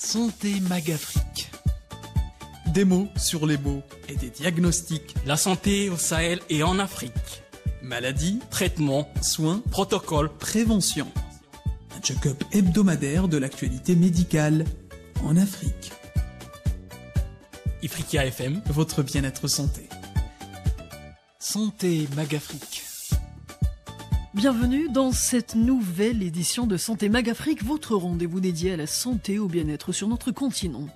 Santé Magafrique. Des mots sur les mots et des diagnostics. La santé au Sahel et en Afrique. Maladies, Traitements, soins, protocoles, prévention. Un check-up hebdomadaire de l'actualité médicale en Afrique. Ifriqiya FM, Votre bien-être santé. Santé Magafrique. Bienvenue dans cette nouvelle édition de Santé Magafrique, votre rendez-vous dédié à la santé et au bien-être sur notre continent.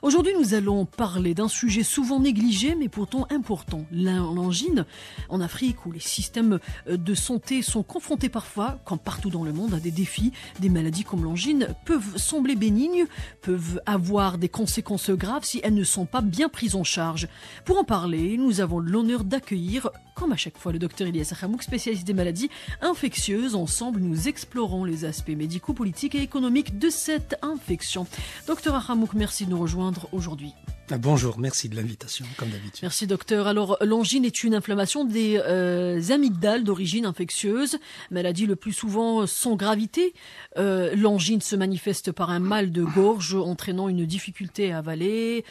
Aujourd'hui, nous allons parler d'un sujet souvent négligé, mais pourtant important, l'angine. En Afrique, où les systèmes de santé sont confrontés parfois, comme partout dans le monde, à des défis, des maladies comme l'angine peuvent sembler bénignes, peuvent avoir des conséquences graves si elles ne sont pas bien prises en charge. Pour en parler, nous avons l'honneur d'accueillir, comme à chaque fois, le docteur Ilyas Akhamouk, spécialiste des maladies infectieuses. Ensemble, nous explorons les aspects médicaux, politiques et économiques de cette infection. Docteur Akhamouk, merci de nous rejoindre aujourd'hui. Bonjour, merci de l'invitation, comme d'habitude. Merci docteur. Alors, l'angine est une inflammation des amygdales d'origine infectieuse, maladie le plus souvent sans gravité. L'angine se manifeste par un mal de gorge entraînant une difficulté à avaler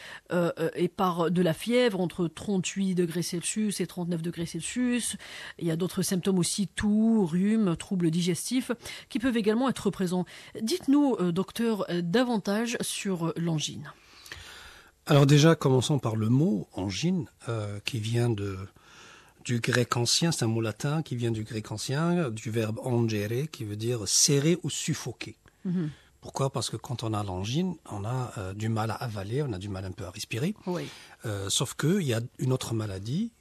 et par de la fièvre entre 38 degrés Celsius et 39 degrés Celsius. Il y a d'autres symptômes aussi, toux, rhume, troubles digestifs qui peuvent également être présents. Dites-nous, docteur, davantage sur l'angine. Alors déjà, commençons par le mot angine, qui vient du grec ancien, c'est un mot latin qui vient du grec ancien, du verbe angere, qui veut dire serrer ou suffoquer. Mm-hmm. Pourquoi ? Parce que quand on a l'angine, on a du mal à avaler, on a du mal un peu à respirer. Oui. Sauf qu'il y a une autre maladie,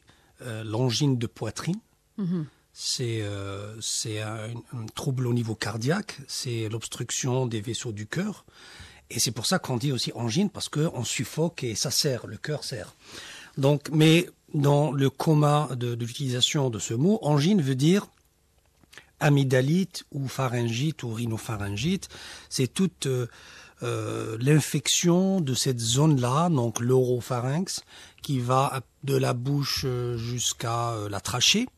l'angine de poitrine. Mm-hmm. C'est un trouble au niveau cardiaque, c'est l'obstruction des vaisseaux du cœur. Et c'est pour ça qu'on dit aussi angine, parce qu'on suffoque et ça serre, le cœur serre. Donc, mais dans le commun de l'utilisation de ce mot, angine veut dire amygdalite ou pharyngite ou rhinopharyngite. C'est toute l'infection de cette zone-là, donc l'oropharynx, qui va de la bouche jusqu'à la trachée.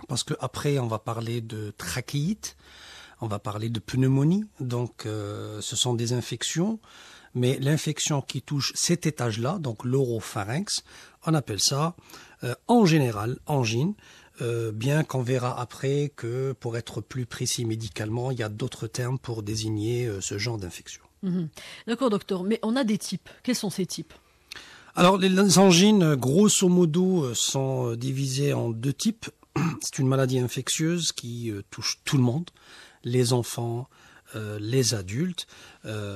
Parce que après, on va parler de trachéite. On va parler de pneumonie, donc ce sont des infections, mais l'infection qui touche cet étage-là, donc l'oropharynx, on appelle ça en général angine, bien qu'on verra après que pour être plus précis médicalement, il y a d'autres termes pour désigner ce genre d'infection. Mmh. D'accord docteur, mais on a des types. Quels sont ces types ? Alors les angines, grosso modo, sont divisées en deux types. C'est une maladie infectieuse qui touche tout le monde. Les enfants, les adultes,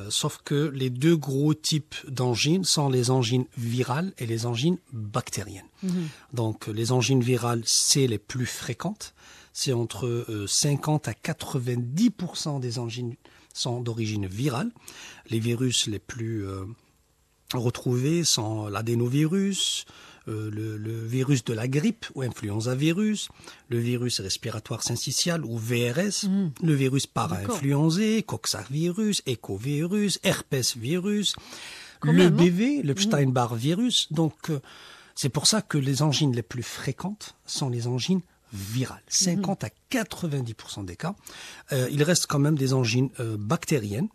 sauf que les deux gros types d'angines sont les angines virales et les angines bactériennes. Mmh. Donc les angines virales, c'est les plus fréquentes, c'est entre 50 à 90% des angines sont d'origine virale. Les virus les plus retrouvés sont l'adénovirus, le virus de la grippe ou influenza virus, le virus respiratoire syncytial ou VRS, le virus para-influenzé, coxsackie-virus, écovirus, herpès virus, le BV, le Epstein-Barr virus. Donc, c'est pour ça que les angines les plus fréquentes sont les angines virales. 50 à 90% des cas. Il reste quand même des angines bactériennes.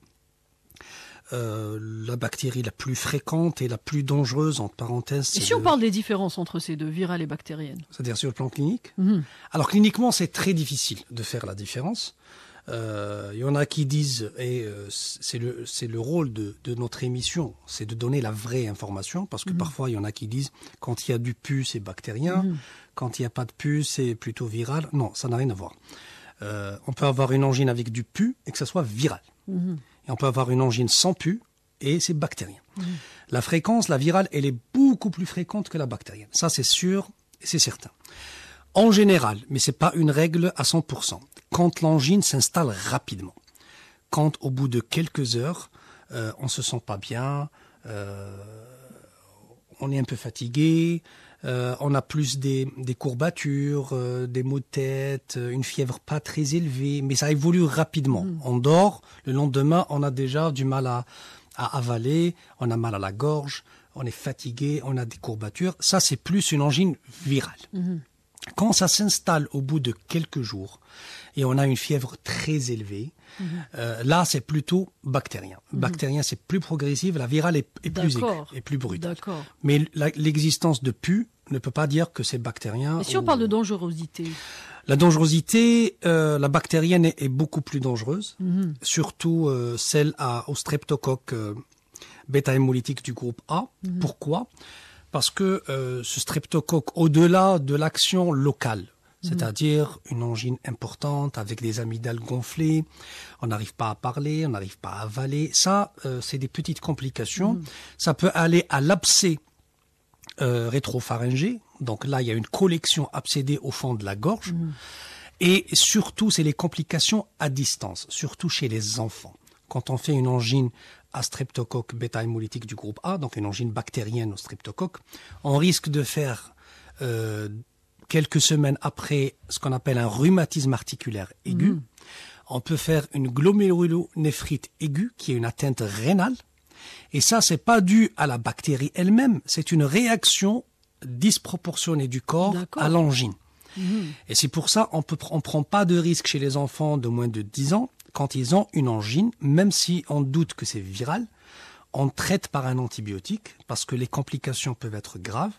La bactérie la plus fréquente et la plus dangereuse, entre parenthèses. Et si on parle des différences entre ces deux, virales et bactériennes ? C'est-à-dire sur le plan clinique ? Alors cliniquement, c'est très difficile de faire la différence. Il y en a qui disent, et c'est le rôle de notre émission, c'est de donner la vraie information, parce que parfois il y en a qui disent, quand il y a du pus, c'est bactérien, quand il n'y a pas de pus, c'est plutôt viral. Non, ça n'a rien à voir. On peut avoir une angine avec du pus et que ça soit viral. Et on peut avoir une angine sans pus et c'est bactérien. La fréquence, la virale, elle est beaucoup plus fréquente que la bactérienne. Ça, c'est sûr et c'est certain. En général, mais c'est pas une règle à 100%, quand l'angine s'installe rapidement, quand au bout de quelques heures, on se sent pas bien, on est un peu fatigué, on a plus des courbatures, des maux de tête, une fièvre pas très élevée, mais ça évolue rapidement. On dort, le lendemain, on a déjà du mal à avaler, on a mal à la gorge, on est fatigué, on a des courbatures. Ça, c'est plus une angine virale. Quand ça s'installe au bout de quelques jours et on a une fièvre très élevée, Là, c'est plutôt bactérien. Bactérien, c'est plus progressif. La virale est plus aiguë, est plus brutale. Mais l'existence de pus ne peut pas dire que c'est bactérien. Et si on parle de dangerosité? La dangerosité, la bactérienne est beaucoup plus dangereuse, surtout celle au streptocoque bêta-hémolytique du groupe A. Pourquoi? Parce que ce streptocoque, au-delà de l'action locale, c'est-à-dire une angine importante avec des amygdales gonflées, on n'arrive pas à parler, on n'arrive pas à avaler, ça, c'est des petites complications. Ça peut aller à l'abcès rétropharyngé, donc là, il y a une collection abcédée au fond de la gorge. Et surtout, c'est les complications à distance, surtout chez les enfants. Quand on fait une angine à streptocoque bêta-hémolytique du groupe A, donc une angine bactérienne au streptocoque, on risque de faire quelques semaines après ce qu'on appelle un rhumatisme articulaire aigu. On peut faire une glomérulonéphrite aiguë, qui est une atteinte rénale. Et ça, c'est pas dû à la bactérie elle-même, c'est une réaction disproportionnée du corps à l'angine. Et c'est pour ça on prend pas de risque chez les enfants de moins de 10 ans quand ils ont une angine, même si on doute que c'est viral. On traite par un antibiotique parce que les complications peuvent être graves.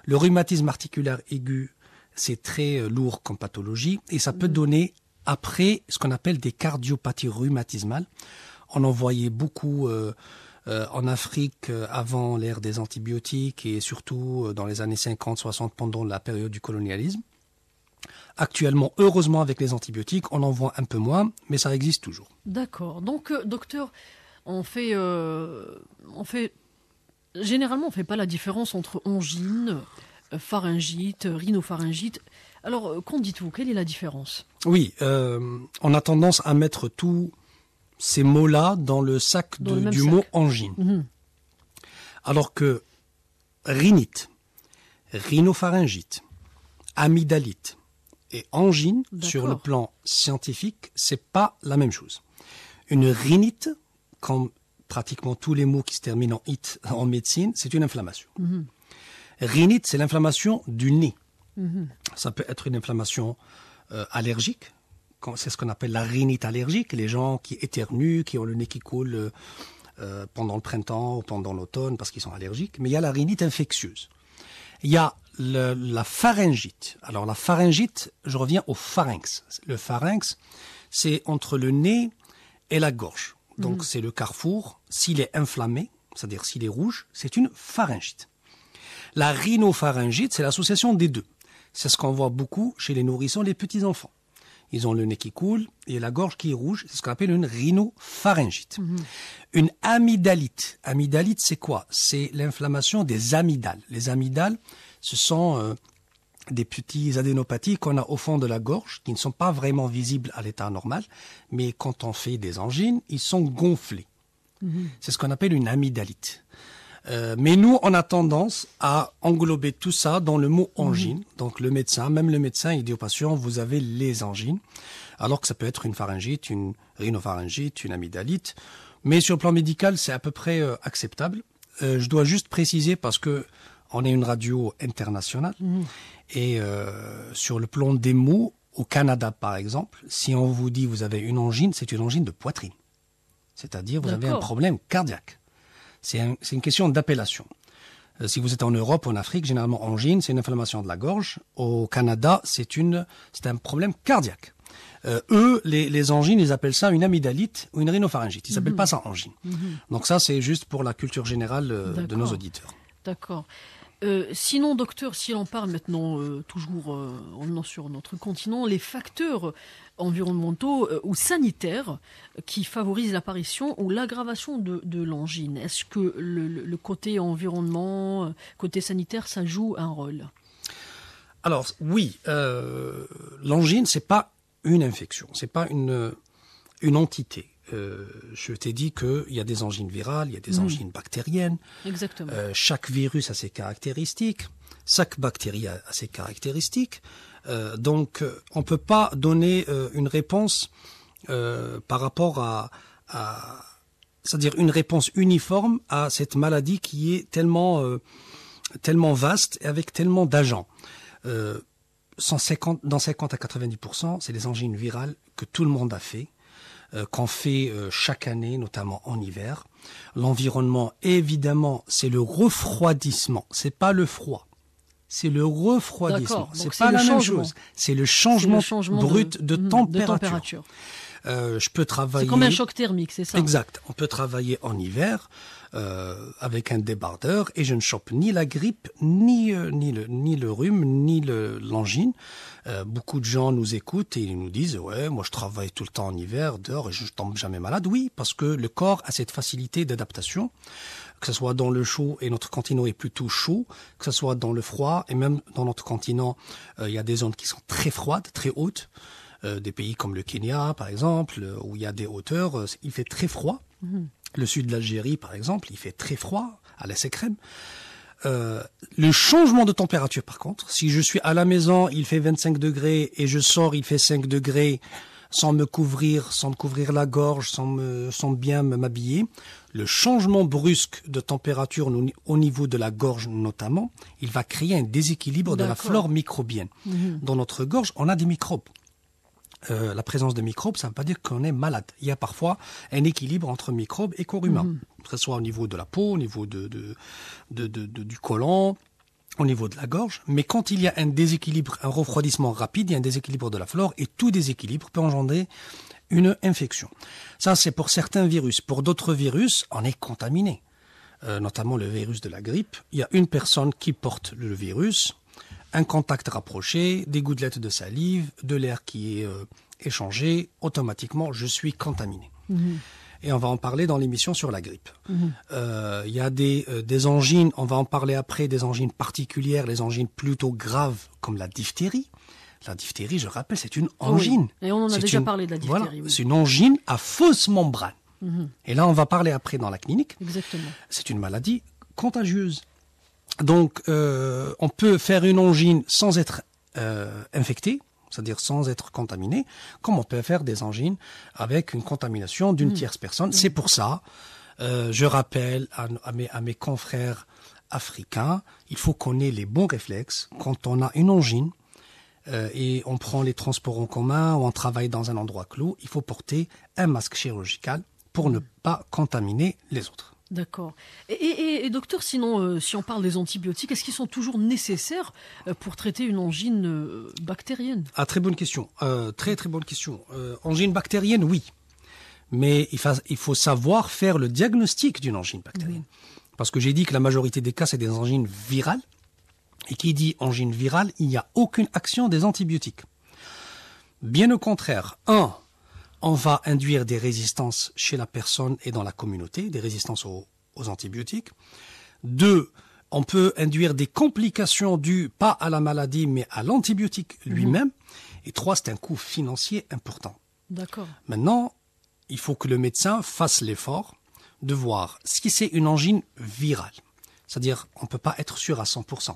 Le rhumatisme articulaire aigu, c'est très lourd comme pathologie et ça peut donner après ce qu'on appelle des cardiopathies rhumatismales. On en voyait beaucoup en Afrique avant l'ère des antibiotiques et surtout dans les années 50-60 pendant la période du colonialisme. Actuellement, heureusement, avec les antibiotiques, on en voit un peu moins, mais ça existe toujours. D'accord. Donc, docteur, généralement, on fait pas la différence entre angine, pharyngite, rhinopharyngite. Alors, qu'en dites-vous? Quelle est la différence? Oui, on a tendance à mettre tous ces mots-là dans le sac du mot angine. Alors que rhinite, rhinopharyngite, amygdalite et angine, sur le plan scientifique, c'est pas la même chose. Une rhinite, comme pratiquement tous les mots qui se terminent en it en médecine, c'est une inflammation. Rhinite, c'est l'inflammation du nez. Ça peut être une inflammation allergique. C'est ce qu'on appelle la rhinite allergique. Les gens qui éternuent, qui ont le nez qui coule pendant le printemps ou pendant l'automne parce qu'ils sont allergiques. Mais il y a la rhinite infectieuse. Il y a la pharyngite. Alors la pharyngite, je reviens au pharynx. Le pharynx, c'est entre le nez et la gorge. Donc c'est le carrefour. S'il est inflammé, c'est-à-dire s'il est rouge, c'est une pharyngite. La rhinopharyngite, c'est l'association des deux. C'est ce qu'on voit beaucoup chez les nourrissons, les petits-enfants. Ils ont le nez qui coule et la gorge qui est rouge. C'est ce qu'on appelle une rhinopharyngite. Une amygdalite. Amygdalite, c'est quoi? C'est l'inflammation des amygdales. Les amygdales, ce sont des petits adénopathies qu'on a au fond de la gorge, qui ne sont pas vraiment visibles à l'état normal, mais quand on fait des angines, ils sont gonflés. C'est ce qu'on appelle une amygdalite. Mais nous, on a tendance à englober tout ça dans le mot angine. Donc le médecin, il dit aux patients, vous avez les angines, alors que ça peut être une pharyngite, une rhinopharyngite, une amygdalite. Mais sur le plan médical, c'est à peu près acceptable. Je dois juste préciser, parce que on est une radio internationale, et sur le plan des mots, au Canada par exemple, si on vous dit vous avez une angine, c'est une angine de poitrine. C'est-à-dire vous avez un problème cardiaque. C'est une question d'appellation. Si vous êtes en Europe ou en Afrique, généralement angine, c'est une inflammation de la gorge. Au Canada, c'est un problème cardiaque. Eux, les angines, ils appellent ça une amygdalite ou une rhinopharyngite. Ils s'appellent pas ça angine. Donc ça, c'est juste pour la culture générale de nos auditeurs. D'accord. Sinon, docteur, si l'on parle maintenant, toujours en venant sur notre continent, les facteurs environnementaux ou sanitaires qui favorisent l'apparition ou l'aggravation de l'angine. Est-ce que le côté environnement, côté sanitaire, ça joue un rôle? Alors oui, l'angine, c'est pas une infection, c'est pas une entité. Je t'ai dit qu'il y a des angines virales, il y a des angines bactériennes. Exactement. Chaque virus a ses caractéristiques, chaque bactérie a ses caractéristiques. Donc, on peut pas donner une réponse par rapport c'est-à-dire une réponse uniforme à cette maladie qui est tellement vaste et avec tellement d'agents. Dans 50 à 90%, c'est des angines virales que tout le monde a fait. qu'on fait chaque année, notamment en hiver. L'environnement, évidemment, c'est le refroidissement, c'est pas le froid. C'est le refroidissement. C'est pas la même chose. C'est le changement brut de température. Je peux travailler. C'est comme un choc thermique, c'est ça? Exact. On peut travailler en hiver avec un débardeur et je ne chope ni la grippe, ni le rhume, ni l'angine. Beaucoup de gens nous écoutent et ils nous disent ouais, moi je travaille tout le temps en hiver dehors et je tombe jamais malade. Oui, parce que le corps a cette facilité d'adaptation. Que ce soit dans le chaud, et notre continent est plutôt chaud, que ce soit dans le froid, et même dans notre continent, il y a des zones qui sont très froides, très hautes, des pays comme le Kenya, par exemple, où il y a des hauteurs, il fait très froid. Le sud de l'Algérie, par exemple, il fait très froid, à la Secrème. Le changement de température, par contre, si je suis à la maison, il fait 25 degrés, et je sors, il fait 5 degrés, sans me couvrir la gorge, sans bien m'habiller. Le changement brusque de température au niveau de la gorge notamment, il va créer un déséquilibre de la flore microbienne. Dans notre gorge, on a des microbes. La présence de microbes, ça ne veut pas dire qu'on est malade. Il y a parfois un équilibre entre microbes et corps humain, que ce soit au niveau de la peau, au niveau du côlon, au niveau de la gorge. Mais quand il y a un déséquilibre, un refroidissement rapide, il y a un déséquilibre de la flore et tout déséquilibre peut engendrer une infection. Ça, c'est pour certains virus. Pour d'autres virus, on est contaminé. Notamment le virus de la grippe. Il y a une personne qui porte le virus, un contact rapproché, des gouttelettes de salive, de l'air qui est échangé. Automatiquement, je suis contaminé. Et on va en parler dans l'émission sur la grippe. Il y a des angines, on va en parler après, des angines particulières, les angines plutôt graves comme la diphtérie. La diphtérie, je rappelle, c'est une angine. Oui. Et on en a déjà parlé de la diphtérie. Voilà, c'est une angine à fausse membrane. Et là, on va parler après dans la clinique. Exactement. C'est une maladie contagieuse. Donc, on peut faire une angine sans être infecté, c'est-à-dire sans être contaminé, comme on peut faire des angines avec une contamination d'une tierce personne. C'est pour ça, je rappelle à mes confrères africains, il faut qu'on ait les bons réflexes quand on a une angine et on prend les transports en commun ou on travaille dans un endroit clos, il faut porter un masque chirurgical pour ne pas contaminer les autres. D'accord. Et docteur, sinon, si on parle des antibiotiques, est-ce qu'ils sont toujours nécessaires pour traiter une angine bactérienne? Ah, très bonne question. Très bonne question. Angine bactérienne, oui. Mais il faut savoir faire le diagnostic d'une angine bactérienne. Parce que j'ai dit que la majorité des cas, c'est des angines virales. Et qui dit angine virale, il n'y a aucune action des antibiotiques. Bien au contraire, on va induire des résistances chez la personne et dans la communauté, des résistances aux antibiotiques. 2, on peut induire des complications dues pas à la maladie, mais à l'antibiotique lui-même. Et 3, c'est un coût financier important. D'accord. Maintenant, il faut que le médecin fasse l'effort de voir si c'est une angine virale. C'est-à-dire, on ne peut pas être sûr à 100%.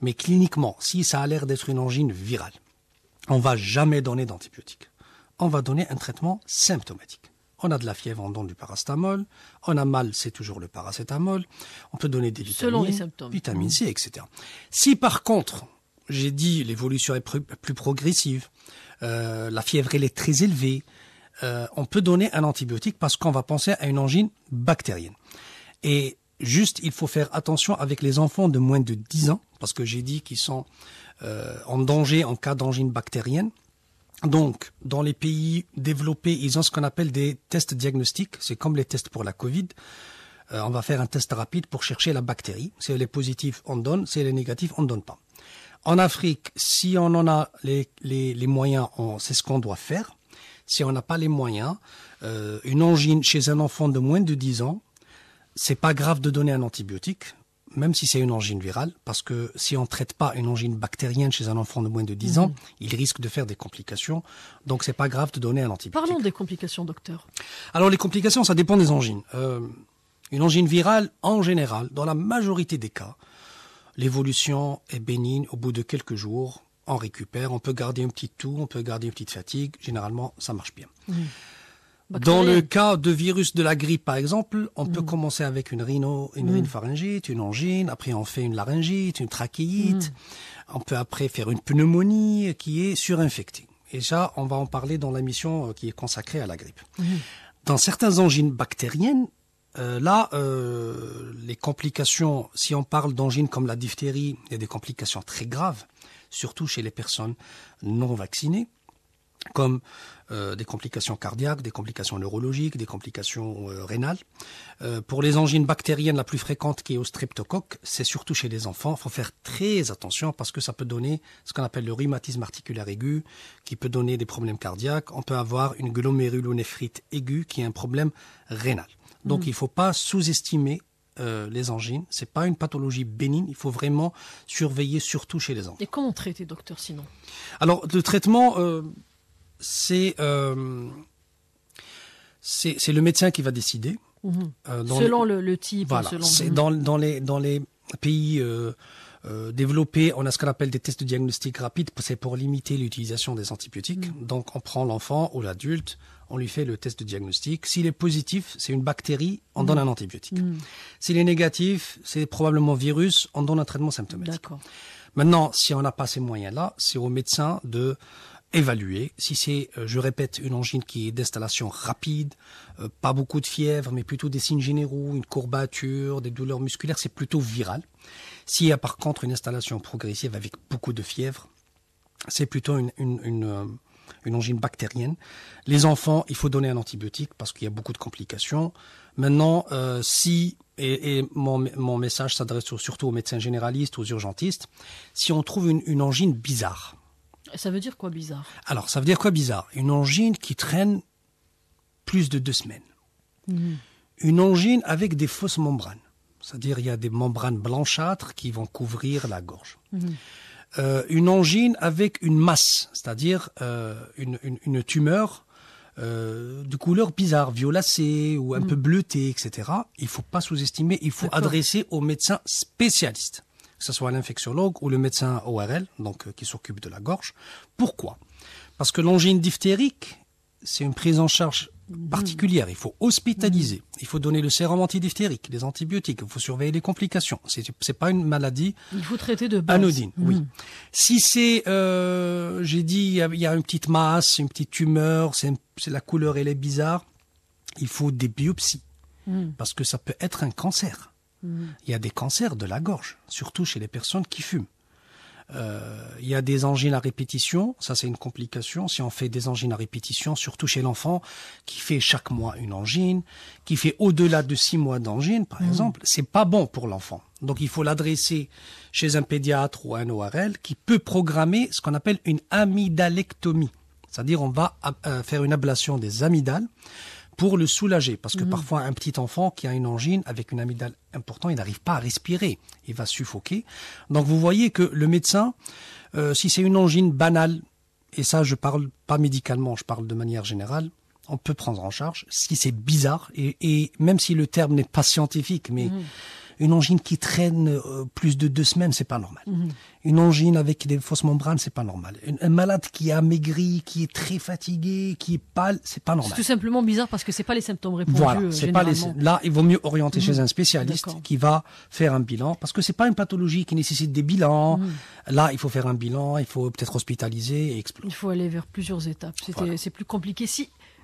Mais cliniquement, si ça a l'air d'être une angine virale, on ne va jamais donner d'antibiotiques. On va donner un traitement symptomatique. On a de la fièvre, on donne du paracétamol. On a mal, c'est toujours le paracétamol. On peut donner des vitamines, selon les symptômes. Vitamine C, etc. Si par contre, j'ai dit l'évolution est plus progressive, la fièvre elle est très élevée, on peut donner un antibiotique parce qu'on va penser à une angine bactérienne. Et juste, il faut faire attention avec les enfants de moins de 10 ans, parce que j'ai dit qu'ils sont en danger en cas d'angine bactérienne. Donc, dans les pays développés, ils ont ce qu'on appelle des tests diagnostiques. C'est comme les tests pour la Covid. On va faire un test rapide pour chercher la bactérie. Si elle est positive, on donne. Si elle est négative, on ne donne pas. En Afrique, si on en a les moyens, c'est ce qu'on doit faire. Si on n'a pas les moyens, une angine chez un enfant de moins de 10 ans, c'est pas grave de donner un antibiotique, même si c'est une angine virale, parce que si on ne traite pas une angine bactérienne chez un enfant de moins de 10 ans, il risque de faire des complications. Donc c'est pas grave de donner un antibiotique. Parlons des complications, docteur. Alors les complications, ça dépend des angines. Une angine virale, en général, dans la majorité des cas, l'évolution est bénigne. Au bout de quelques jours, on récupère, on peut garder une petite toux, on peut garder une petite fatigue. Généralement, ça marche bien. Dans le cas de virus de la grippe, par exemple, on peut commencer avec une rhinopharyngite, une angine, après on fait une laryngite, une trachéite, on peut après faire une pneumonie qui est surinfectée. Et ça, on va en parler dans la mission qui est consacrée à la grippe. Dans certaines angines bactériennes, les complications, si on parle d'angines comme la diphtérie, il y a des complications très graves, surtout chez les personnes non vaccinées, comme des complications cardiaques, des complications neurologiques, des complications rénales. Pour les angines bactériennes, la plus fréquente qui est au streptocoque, c'est surtout chez les enfants. Il faut faire très attention parce que ça peut donner ce qu'on appelle le rhumatisme articulaire aigu, qui peut donner des problèmes cardiaques. On peut avoir une glomérulonéphrite aiguë qui est un problème rénal. Donc il ne faut pas sous-estimer les angines. C'est pas une pathologie bénigne. Il faut vraiment surveiller, surtout chez les enfants. Et comment traiter, docteur, sinon? Alors, le traitement, c'est le médecin qui va décider. Selon le type. Voilà. Selon... Dans les pays développés, on a ce qu'on appelle des tests de diagnostic rapide. C'est pour limiter l'utilisation des antibiotiques. Donc, on prend l'enfant ou l'adulte, on lui fait le test de diagnostic. S'il est positif, c'est une bactérie, on donne un antibiotique. S'il est négatif, c'est probablement virus, on donne un traitement symptomatique. D'accord. Maintenant, si on n'a pas ces moyens-là, c'est au médecin de évaluer. Si c'est, je répète, une angine qui est d'installation rapide, pas beaucoup de fièvre, mais plutôt des signes généraux, une courbature, des douleurs musculaires, c'est plutôt viral. S'il y a par contre une installation progressive avec beaucoup de fièvre, c'est plutôt une angine bactérienne. Les enfants, il faut donner un antibiotique parce qu'il y a beaucoup de complications. Maintenant, mon message s'adresse surtout aux médecins généralistes, aux urgentistes, si on trouve une angine bizarre. Ça veut dire quoi bizarre? Alors, ça veut dire quoi bizarre? Une angine qui traîne plus de 2 semaines. Une angine avec des fausses membranes. C'est-à-dire, il y a des membranes blanchâtres qui vont couvrir la gorge. Une angine avec une masse, c'est-à-dire une tumeur de couleur bizarre, violacée ou un peu bleutée, etc. Il ne faut pas sous-estimer, il faut adresser au médecin spécialiste, que ce soit l'infectiologue ou le médecin ORL, donc qui s'occupe de la gorge. Pourquoi? Parce que l'angine diphtérique, c'est une prise en charge particulière. Il faut hospitaliser, il faut donner le sérum antidiphtérique, les antibiotiques, il faut surveiller les complications. C'est pas une maladie. Il faut traiter de base. Anodine, oui. Si c'est, j'ai dit, il y a une petite masse, une petite tumeur, c'est la couleur, elle est bizarre, il faut des biopsies parce que ça peut être un cancer. Il y a des cancers de la gorge, surtout chez les personnes qui fument. Il y a des angines à répétition, ça c'est une complication. Si on fait des angines à répétition, surtout chez l'enfant qui fait chaque mois une angine, qui fait au-delà de 6 mois d'angine, par exemple, c'est pas bon pour l'enfant. Donc il faut l'adresser chez un pédiatre ou un ORL qui peut programmer ce qu'on appelle une amydalectomie. C'est-à-dire on va faire une ablation des amygdales pour le soulager. Parce que parfois, un petit enfant qui a une angine avec une amygdale importante, il n'arrive pas à respirer. Il va suffoquer. Donc, vous voyez que le médecin, si c'est une angine banale, et ça, je parle pas médicalement, je parle de manière générale, on peut prendre en charge. Si c'est bizarre, et même si le terme n'est pas scientifique, mais une angine qui traîne plus de 2 semaines, c'est pas normal. Une angine avec des fausses membranes, c'est pas normal. Un malade qui a maigri, qui est très fatigué, qui est pâle, c'est pas normal. C'est tout simplement bizarre parce que c'est pas les symptômes répondus. Voilà, c'est pas là, il vaut mieux orienter chez un spécialiste qui va faire un bilan parce que c'est pas une pathologie qui nécessite des bilans. Là, il faut faire un bilan, il faut peut-être hospitaliser et explorer. Il faut aller vers plusieurs étapes. C'est plus compliqué.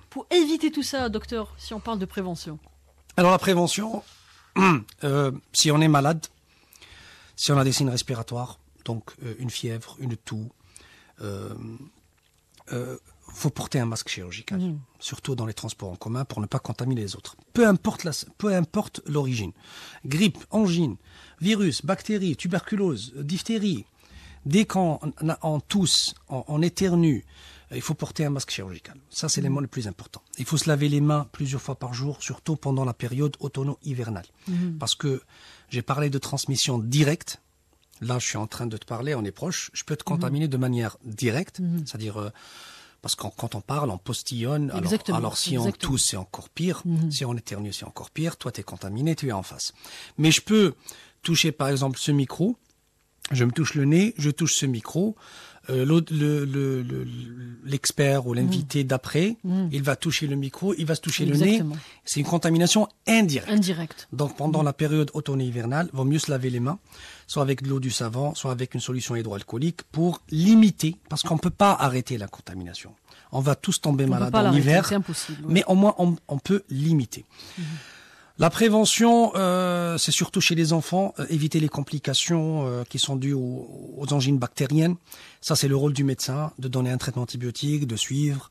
Pour éviter tout ça, docteur, si on parle de prévention. Alors la prévention, si on est malade, si on a des signes respiratoires, donc une fièvre, une toux, faut porter un masque chirurgical, surtout dans les transports en commun pour ne pas contaminer les autres. Peu importe l'origine. Grippe, angine, virus, bactéries, tuberculose, diphtérie. Dès qu'on tousse, on éternue, il faut porter un masque chirurgical. Ça, c'est l'élément le plus important. Il faut se laver les mains plusieurs fois par jour, surtout pendant la période automno-hivernale. Parce que j'ai parlé de transmission directe. Là, je suis en train de te parler, on est proche. Je peux te contaminer de manière directe, c'est-à-dire parce que quand on parle, on postillonne. Alors si on tousse, c'est encore pire. Si on éternue, c'est encore pire. Toi, tu es contaminé, tu es en face. Mais je peux toucher, par exemple, ce micro. Je me touche le nez, je touche ce micro. l'expert ou l'invité d'après, il va toucher le micro, il va se toucher le nez. C'est une contamination indirecte. Donc pendant la période automne-hivernale, il vaut mieux se laver les mains, soit avec de l'eau du savon, soit avec une solution hydroalcoolique pour limiter, parce qu'on peut pas arrêter la contamination. On va tous tomber malades en hiver, c'est impossible, mais au moins on peut limiter. La prévention, c'est surtout chez les enfants, éviter les complications qui sont dues aux angines bactériennes. Ça, c'est le rôle du médecin, de donner un traitement antibiotique, de suivre,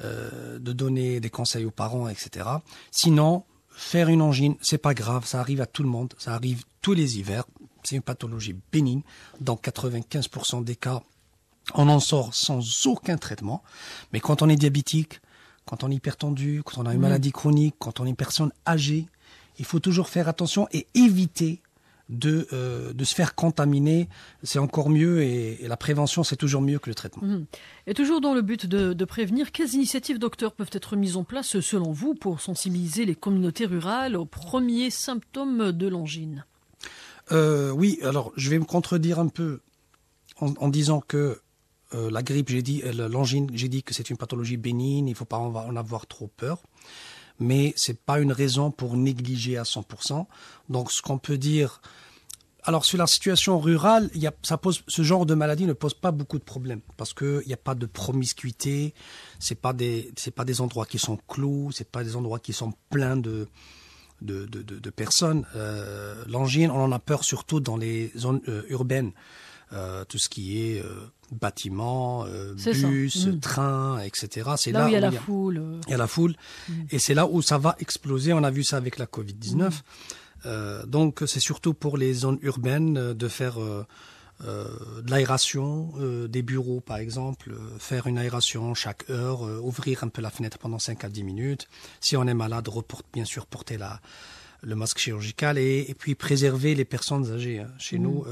de donner des conseils aux parents, etc. Sinon, faire une angine, c'est pas grave, ça arrive à tout le monde, ça arrive tous les hivers. C'est une pathologie bénigne. Dans 95% des cas, on en sort sans aucun traitement. Mais quand on est diabétique, quand on est hypertendu, quand on a une maladie chronique, quand on est une personne âgée, il faut toujours faire attention et éviter de se faire contaminer. C'est encore mieux et la prévention, c'est toujours mieux que le traitement. Et toujours dans le but de prévenir, quelles initiatives, docteur, peuvent être mises en place, selon vous, pour sensibiliser les communautés rurales aux premiers symptômes de l'angine ? Oui, alors je vais me contredire un peu en disant que la grippe, l'angine, j'ai dit que c'est une pathologie bénigne, il ne faut pas en avoir trop peur. Mais c'est pas une raison pour négliger à 100%. Donc, ce qu'on peut dire, alors sur la situation rurale, ce genre de maladie ne pose pas beaucoup de problèmes parce que il n'y a pas de promiscuité, c'est pas des endroits qui sont clos, c'est pas des endroits qui sont pleins de personnes. L'angine, on en a peur surtout dans les zones urbaines. Tout ce qui est bâtiments, bus, trains, etc. C'est là où il y a la foule. Il y a la foule. Et c'est là où ça va exploser. On a vu ça avec la Covid-19. Donc, c'est surtout pour les zones urbaines de faire de l'aération, des bureaux par exemple, faire une aération chaque heure, ouvrir un peu la fenêtre pendant 5 à 10 minutes. Si on est malade, bien sûr, porter le masque chirurgical et puis préserver les personnes âgées. Chez nous,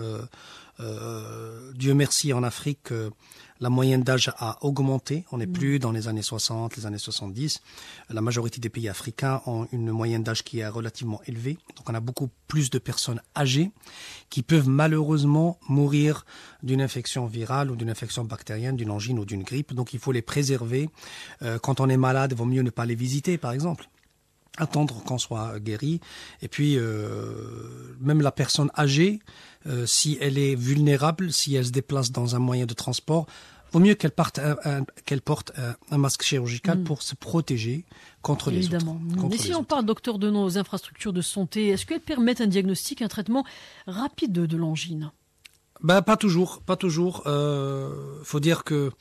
Dieu merci, en Afrique, la moyenne d'âge a augmenté. On n'est plus dans les années 60, les années 70. La majorité des pays africains ont une moyenne d'âge qui est relativement élevée. Donc on a beaucoup plus de personnes âgées qui peuvent malheureusement mourir d'une infection virale ou d'une infection bactérienne, d'une angine ou d'une grippe. Donc il faut les préserver. Quand on est malade, il vaut mieux ne pas les visiter, par exemple. Attendre qu'on soit guéri. Et puis, même la personne âgée, si elle est vulnérable, si elle se déplace dans un moyen de transport, vaut mieux qu'elle porte un masque chirurgical pour se protéger contre les autres. Et si on parle, docteur, de nos infrastructures de santé, est-ce qu'elles permettent un diagnostic, un traitement rapide de l'angine ? Pas toujours. Faut dire que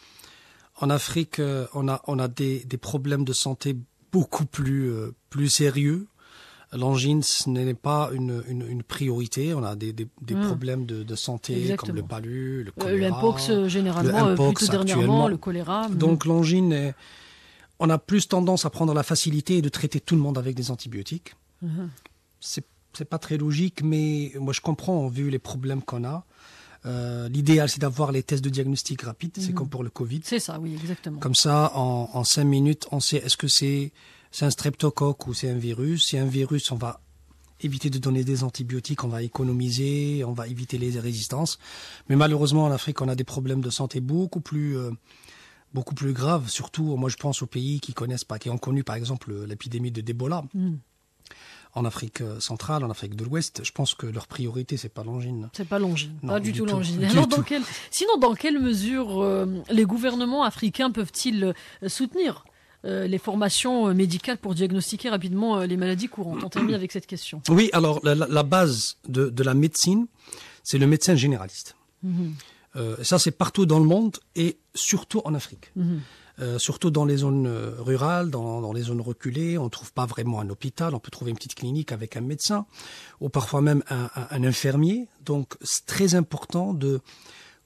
en Afrique, on a des problèmes de santé beaucoup plus sérieux. L'angine, ce n'est pas une priorité. On a des problèmes de santé comme le palu, le choléra. L'impox, généralement, plutôt dernièrement, le choléra. Donc l'angine, on a plus tendance à prendre la facilité et de traiter tout le monde avec des antibiotiques. C'est pas très logique, mais moi je comprends, vu les problèmes qu'on a. L'idéal, c'est d'avoir les tests de diagnostic rapide. C'est comme pour le Covid. C'est ça, oui, exactement. Comme ça, en 5 minutes, on sait est-ce que c'est un streptocoque ou c'est un virus. Si c'est un virus, on va éviter de donner des antibiotiques, on va économiser, on va éviter les résistances. Mais malheureusement, en Afrique, on a des problèmes de santé beaucoup plus graves. Surtout, moi, je pense aux pays qui ont connu, par exemple, l'épidémie d'Ebola. En Afrique centrale, en Afrique de l'Ouest, je pense que leur priorité, c'est pas l'angine. C'est pas l'angine, pas du tout l'angine. Alors, dans quelle mesure les gouvernements africains peuvent-ils soutenir les formations médicales pour diagnostiquer rapidement les maladies courantes ? On termine avec cette question. Oui, alors la base de la médecine, c'est le médecin généraliste. Ça, c'est partout dans le monde et surtout en Afrique. Surtout dans les zones rurales, dans les zones reculées, on ne trouve pas vraiment un hôpital, on peut trouver une petite clinique avec un médecin ou parfois même un infirmier. Donc c'est très important de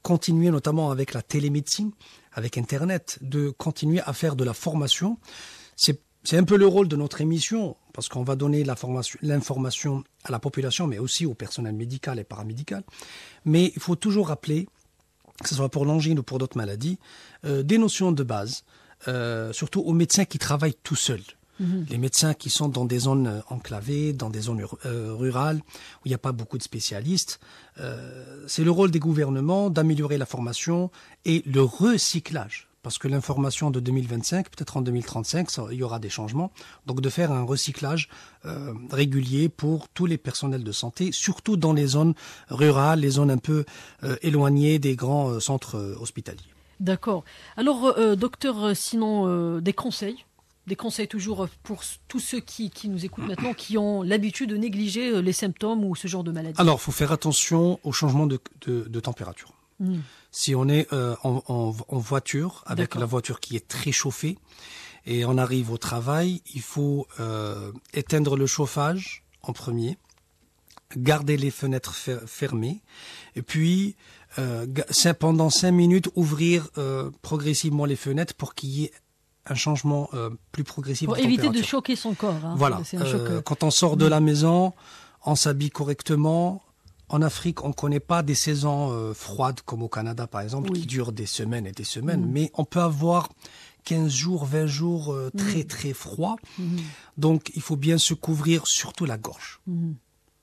continuer, notamment avec la télémédecine, avec Internet, de continuer à faire de la formation. C'est un peu le rôle de notre émission, parce qu'on va donner l'information à la population, mais aussi au personnel médical et paramédical. Mais il faut toujours rappeler, que ce soit pour l'angine ou pour d'autres maladies, des notions de base, surtout aux médecins qui travaillent tout seuls. Les médecins qui sont dans des zones enclavées, dans des zones rurales, où il n'y a pas beaucoup de spécialistes, c'est le rôle des gouvernements d'améliorer la formation et le recyclage. Parce que l'information de 2025, peut-être en 2035, il y aura des changements. Donc de faire un recyclage régulier pour tous les personnels de santé, surtout dans les zones rurales, les zones un peu éloignées des grands centres hospitaliers. D'accord. Alors, docteur, sinon, des conseils toujours pour tous ceux qui nous écoutent maintenant, qui ont l'habitude de négliger les symptômes ou ce genre de maladie. Alors, il faut faire attention au changement de température. Si on est en voiture, avec la voiture qui est très chauffée, et on arrive au travail, il faut éteindre le chauffage en premier, garder les fenêtres fermées, et puis pendant 5 minutes, ouvrir progressivement les fenêtres pour qu'il y ait un changement plus progressif de température. Pour éviter de choquer son corps. Voilà. Quand on sort de la maison, on s'habille correctement. En Afrique, on ne connaît pas des saisons froides comme au Canada, par exemple, qui durent des semaines et des semaines. Mais on peut avoir 15 jours, 20 jours très, très froids. Donc, il faut bien se couvrir, surtout la gorge.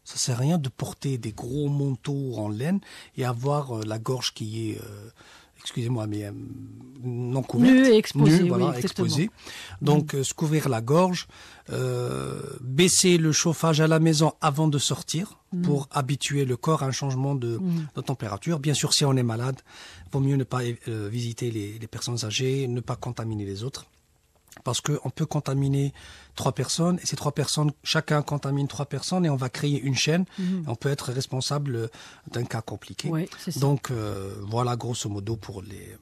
Ça ne sert à rien de porter des gros manteaux en laine et avoir la gorge qui est... excusez-moi, mais non couverte. Nue et exposée. Nue, voilà, exposée. Donc, se couvrir la gorge, baisser le chauffage à la maison avant de sortir pour habituer le corps à un changement de température. Bien sûr, si on est malade, il vaut mieux ne pas visiter les personnes âgées, ne pas contaminer les autres. Parce qu'on peut contaminer 3 personnes, et ces 3 personnes, chacun contamine 3 personnes, et on va créer une chaîne, et on peut être responsable d'un cas compliqué. Oui, c'est ça. Donc voilà, grosso modo, pour les...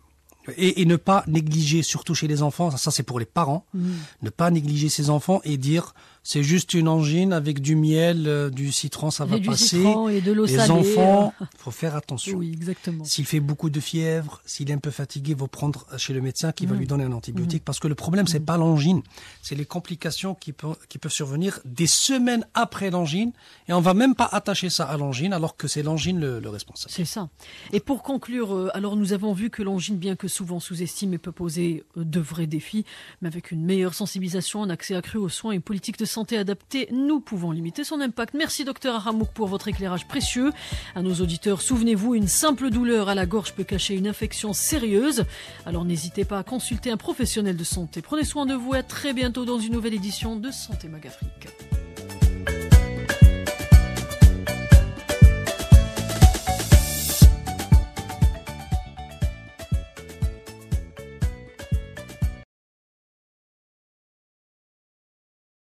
Et ne pas négliger, surtout chez les enfants, ça c'est pour les parents, ne pas négliger ses enfants et dire c'est juste une angine avec du miel, du citron, ça va passer. Citron et de l'eau salée. Les enfants, il faut faire attention. Oui, exactement. S'il fait beaucoup de fièvre, s'il est un peu fatigué, il faut prendre chez le médecin qui va lui donner un antibiotique. Parce que le problème, c'est pas l'angine, c'est les complications qui peuvent survenir des semaines après l'angine. Et on va même pas attacher ça à l'angine, alors que c'est l'angine le responsable. C'est ça. Et pour conclure, alors nous avons vu que l'angine, bien que souvent sous-estimée, peut poser de vrais défis, mais avec une meilleure sensibilisation, un accès accru aux soins et une politique de santé adaptée, nous pouvons limiter son impact. Merci Dr Aramouk pour votre éclairage précieux. À nos auditeurs, souvenez-vous, une simple douleur à la gorge peut cacher une infection sérieuse. Alors n'hésitez pas à consulter un professionnel de santé. Prenez soin de vous et à très bientôt dans une nouvelle édition de Santé Mag Afrique.